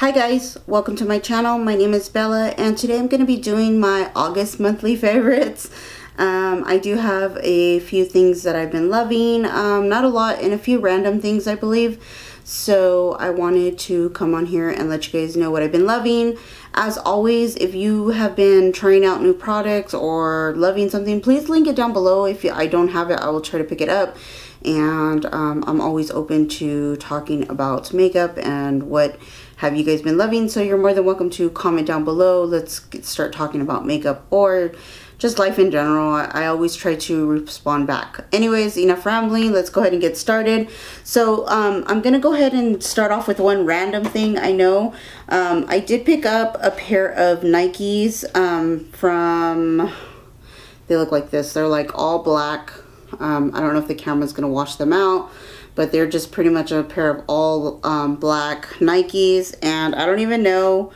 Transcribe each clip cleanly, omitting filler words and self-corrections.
Hi guys, welcome to my channel. My name is Bella and today I'm going to be doing my August monthly favorites. I do have a few things that I've been loving, not a lot, and a few random things I believe. So I wanted to come on here and let you guys know what I've been loving. As always, if you have been trying out new products or loving something, please link it down below. If I don't have it, I will try to pick it up. And I'm always open to talking about makeup and what have you guys been loving, so you're more than welcome to comment down below. Let's start talking about makeup or just life in general. I always try to respond back. Anyways, enough rambling, let's go ahead and get started. So I'm gonna go ahead and start off with one random thing. I know I did pick up a pair of Nikes from, they look like this, they're like all black. I don't know if the camera's gonna wash them out, but they're just pretty much a pair of all black Nikes, and I don't even know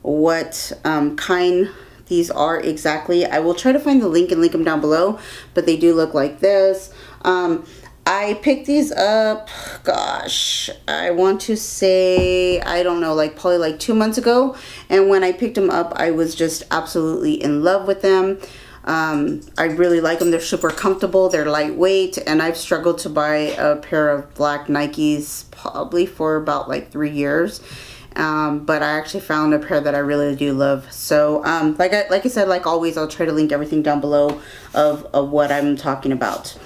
what kind these are exactly. I will try to find the link and link them down below, but they do look like this. I picked these up, gosh, I want to say, I don't know, like probably like 2 months ago, and when I picked them up, I was just absolutely in love with them. I really like them. They're super comfortable, they're lightweight, and I've struggled to buy a pair of black Nikes probably for about like 3 years. But I actually found a pair that I really do love. So like I said, like always, I'll try to link everything down below of what I'm talking about.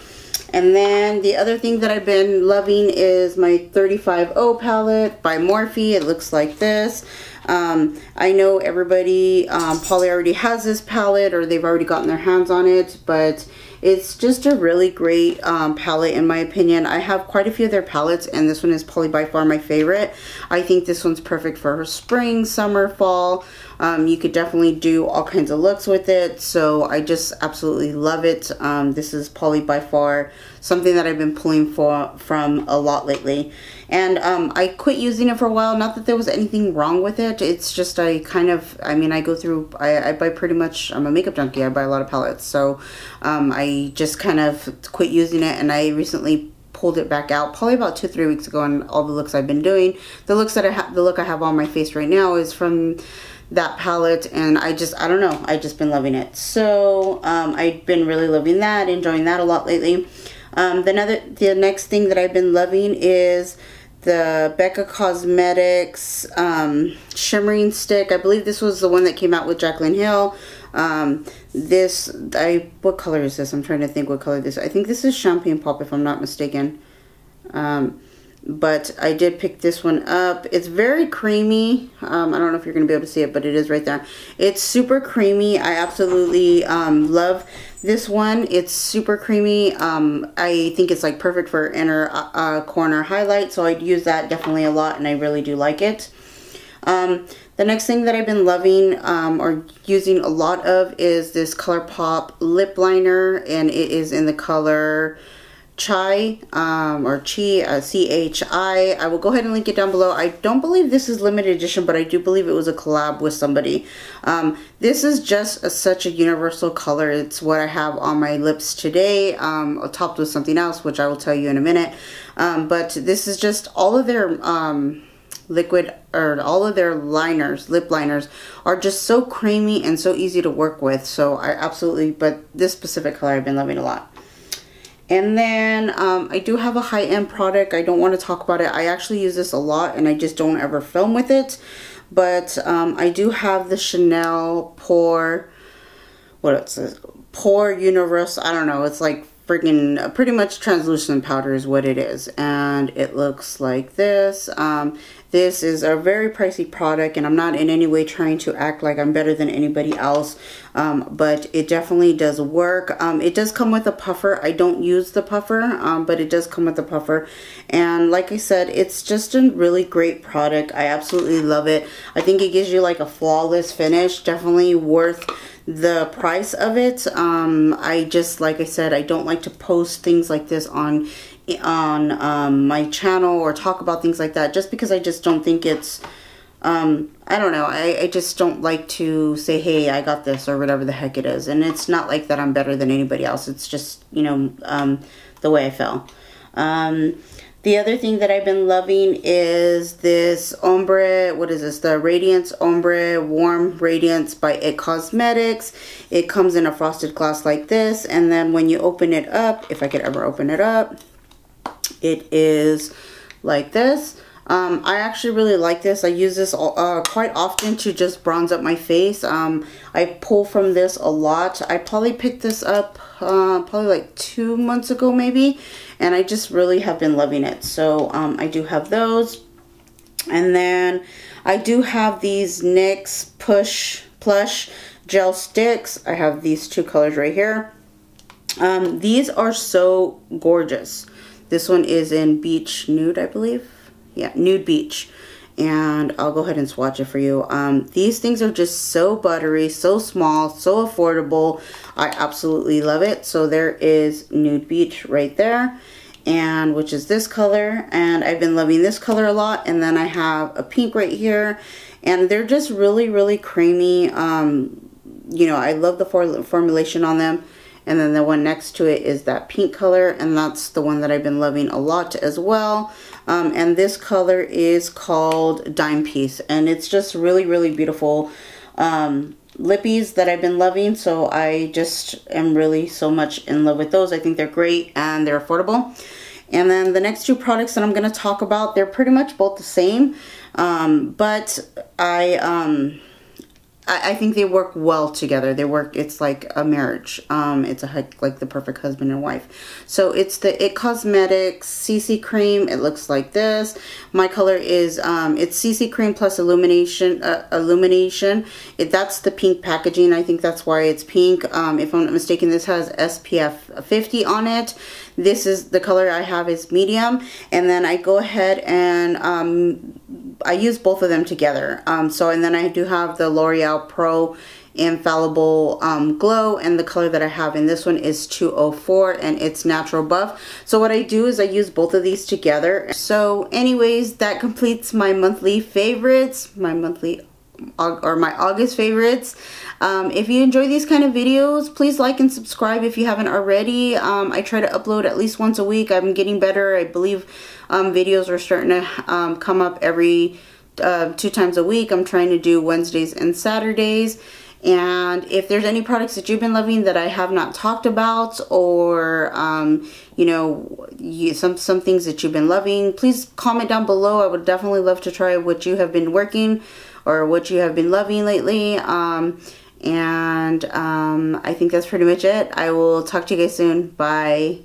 And then the other thing that I've been loving is my 35O palette by Morphe. It looks like this. I know everybody probably already has this palette or they've already gotten their hands on it, but it's just a really great palette in my opinion. I have quite a few of their palettes and this one is probably by far my favorite. I think this one's perfect for spring, summer, fall. You could definitely do all kinds of looks with it, so I just absolutely love it. This is probably by far something that I've been pulling from a lot lately. And I quit using it for a while. Not that there was anything wrong with it. It's just I go through, I buy pretty much, I'm a makeup junkie. I buy a lot of palettes. So I just kind of quit using it, and I recently pulled it back out probably about 2-3 weeks ago, and all the looks I've been doing. The looks that the look I have on my face right now is from that palette, and I don't know, I just been loving it. So I've been really loving that, enjoying that a lot lately. The next thing that I've been loving is the Becca Cosmetics shimmering stick. I believe this was the one that came out with Jaclyn Hill. What color is this? I'm trying to think what color this is. I think this is Champagne Pop if I'm not mistaken. But I did pick this one up. It's very creamy. I don't know if you're going to be able to see it, but it is right there. It's super creamy. I absolutely love this one. It's super creamy. I think it's like perfect for inner corner highlight, so I'd use that definitely a lot, and I really do like it. The next thing that I've been loving or using a lot of is this ColourPop lip liner, and it is in the color Chai, or Chi, C-H-I. I will go ahead and link it down below. I don't believe this is limited edition, but I do believe it was a collab with somebody. This is just such a universal color. It's what I have on my lips today, topped with something else, which I will tell you in a minute. But this is just all of their liquid, or all of their liners, lip liners, are just so creamy and so easy to work with. So I absolutely, but this specific color I've been loving a lot. And then I do have a high-end product. I don't want to talk about it. I actually use this a lot and I just don't ever film with it. But I do have the Chanel Pore, what is this? Pore Universe, I don't know. It's like freaking pretty much translucent powder is what it is. And it looks like this. This is a very pricey product, and I'm not in any way trying to act like I'm better than anybody else, but it definitely does work. It does come with a puffer. I don't use the puffer, but it does come with a puffer, and like I said, it's just a really great product. I absolutely love it. I think it gives you like a flawless finish. Definitely worth the price of it. I just, like I said, I don't like to post things like this on my channel or talk about things like that, just because I just don't think it's I don't know, I just don't like to say, hey, I got this, or whatever the heck it is. And it's not like that I'm better than anybody else. It's just, you know, the way I feel. The other thing that I've been loving is this ombre, what is this? The Radiance Ombre Warm Radiance by IT Cosmetics. It comes in a frosted glass like this, and then when you open it up, if I could ever open it up, it is like this. I actually really like this. I use this quite often to just bronze up my face. I pull from this a lot. I probably picked this up probably like 2 months ago maybe, and I just really have been loving it. So I do have those. And then I do have these NYX Plush Gel Sticks. I have these 2 colors right here. These are so gorgeous. This one is in Beach Nude, I believe. Yeah, Nude Beach. And I'll go ahead and swatch it for you. These things are just so buttery, so small, so affordable. I absolutely love it. So there is Nude Beach right there, and which is this color. And I've been loving this color a lot. And then I have a pink right here. And they're just really, really creamy. You know, I love the formulation on them. And then the one next to it is that pink color, and that's the one that I've been loving a lot as well. And this color is called Dime Piece, and it's just really, really beautiful lippies that I've been loving. So I just am really so much in love with those. I think they're great and they're affordable. And then the next 2 products that I'm going to talk about, they're pretty much both the same, but I think they work well together. They work, it's like a marriage. It's like the perfect husband and wife. So it's the IT Cosmetics CC Cream. It looks like this. My color is, it's CC Cream plus Illumination. That's the pink packaging. I think that's why it's pink. If I'm not mistaken, this has SPF 50 on it. This is the color I have is medium. And then I go ahead and I use both of them together. And then I do have the L'Oreal Pro Infallible Glow, and the color that I have in this one is 204, and it's Natural Buff. So what I do is I use both of these together. So anyways, that completes my monthly favorites, my August favorites. If you enjoy these kind of videos, please like and subscribe if you haven't already. I try to upload at least once a week. I'm getting better. I believe videos are starting to come up every 2 times a week. I'm trying to do Wednesdays and Saturdays. And if there's any products that you've been loving that I have not talked about, or you know, some things that you've been loving, please comment down below. I would definitely love to try what you have been working or what you have been loving lately. I think that's pretty much it. I will talk to you guys soon. Bye.